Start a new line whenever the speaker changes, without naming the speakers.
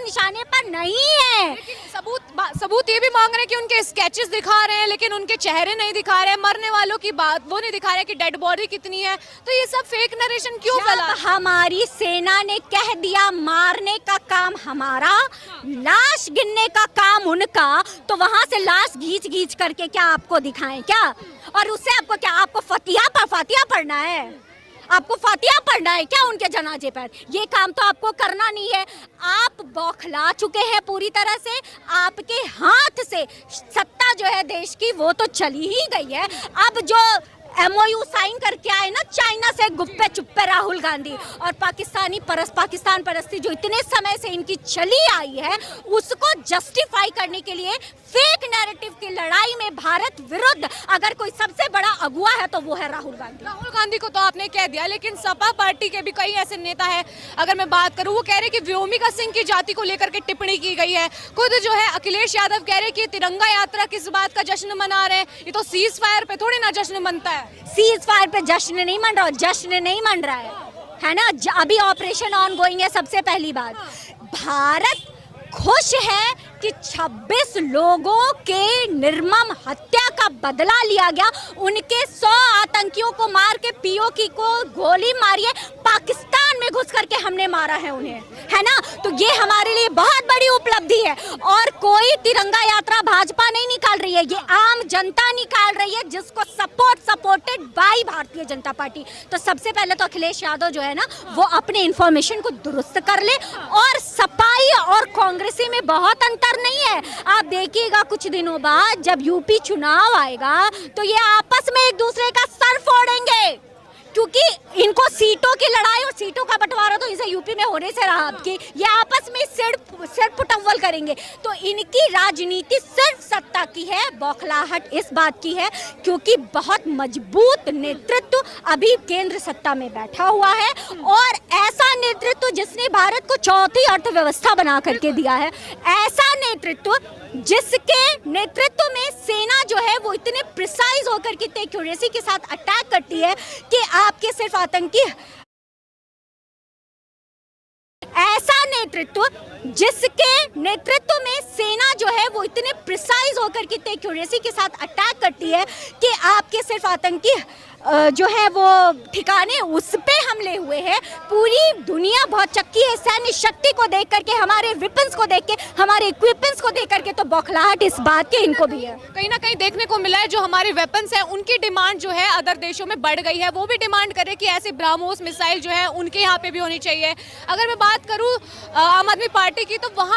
निशाने पर नहीं है।
सबूत ये भी मांग रहे हैं कि उनके स्केचेस दिखा रहे हैं, लेकिन उनके चेहरे नहीं दिखा रहे हैं, मरने वालों की बात वो नहीं दिखा रहे हैं कि डेड बॉडी कितनी है। तो ये सब फेक नरेशन क्यों फैला?
हमारी सेना ने कह दिया मारने का काम हमारा, लाश गिनने का काम उनका, तो वहां से लाश घींच करके क्या आपको दिखाएं क्या? और उससे आपको क्या, आपको फातिया पढ़ना है? आपको फातिया पढ़ना है क्या उनके जनाजे पर? ये काम तो आपको करना नहीं है। आप बौखला चुके हैं पूरी तरह से। आपके हाथ से सत्ता जो है देश की वो तो चली ही गई है। अब जो MOU साइन करके आए ना चाइना से गुप्पे चुप्पे राहुल गांधी, और पाकिस्तान परस्ती जो इतने समय से इनकी चली आई है, उसको जस्टिफाई करने के लिए फेक नैरेटिव की लड़ाई में भारत विरुद्ध अगर कोई सबसे बड़ा अगुआ है तो वो है राहुल गांधी।
राहुल गांधी को तो आपने कह दिया, लेकिन सपा पार्टी के भी कई ऐसे नेता हैं, अगर मैं बात करूं, वो कह रहे कि व्योमिका सिंह की जाति को लेकर के टिप्पणी की गई है। खुद जो है अखिलेश यादव कह रहे कि तिरंगा यात्रा किस बात का जश्न मना रहे हैं, ये तो सीज फायर पे थोड़ी ना जश्न मनता है।
सीज फायर पे जश्न नहीं मन रहा, जश्न नहीं मन रहा है ना। अभी ऑपरेशन ऑन गोइंग है। सबसे पहली बात, भारत खुश है कि 26 लोगों के निर्मम हत्या का बदला लिया गया। उनके 100 आतंकियों को मार के POK को गोली मारी है, पाकिस्तान में घुस करके हमने मारा है उन्हें, है ना। तो ये हमारे लिए बहुत बड़ी उपलब्धि है। और कोई तिरंगा यात्रा भाजपा नहीं निकाल रही है, ये आम जनता निकाल रही है, जिसको supported by Bharatiya Janata party. तो सबसे पहले तो अखिलेश यादव जो है ना, वो अपने इंफॉर्मेशन को दुरुस्त कर ले। और सपाई और कांग्रेसी में बहुत अंतर नहीं है। आप देखिएगा कुछ दिनों बाद जब UP चुनाव आएगा तो ये आपस में एक दूसरे का सर फोड़ेंगे, क्योंकि इनको सीटों की लड़ाई और सीटों का बंटवारा तो इसे UP में होने से रहा। आपकी ये आपस में सिर पुटअव्वल करेंगे। तो इनकी राजनीति सिर्फ सत्ता की है, बौखलाहट इस बात की है क्योंकि बहुत मजबूत नेतृत्व अभी केंद्र सत्ता में बैठा हुआ है, और ऐसा नेतृत्व जिसने भारत को चौथी अर्थव्यवस्था बना करके दिया है, ऐसा नेतृत्व जिसके नेतृत्व में सेना जो है वो इतने प्रिसाइज होकर के, इतने एक्यूरेसी के साथ अटैक करती है कि आपके सिर्फ आतंकी, ऐसा नेतृत्व जिसके नेतृत्व में सेना जो है वो इतने प्रिसाइज होकर के, इतने एक्यूरेसी के साथ अटैक करती है कि आपके सिर्फ आतंकी जो है वो ठिकाने उस पे हमले हुए हैं। पूरी दुनिया बहुत चक्की है सैन्य शक्ति को देख करके, हमारे वेपन्स को देख के, हमारे इक्विपमेंट्स को देख करके। तो बौखलाहट इस बात के इनको भी है।
कहीं ना कहीं देखने को मिला है जो हमारे वेपन्स हैं उनकी डिमांड जो है अदर देशों में बढ़ गई है। वो भी डिमांड करे कि ऐसे ब्रह्मोस मिसाइल जो है उनके यहाँ पे भी होनी चाहिए। अगर मैं बात करूँ आम आदमी पार्टी की, तो वहाँ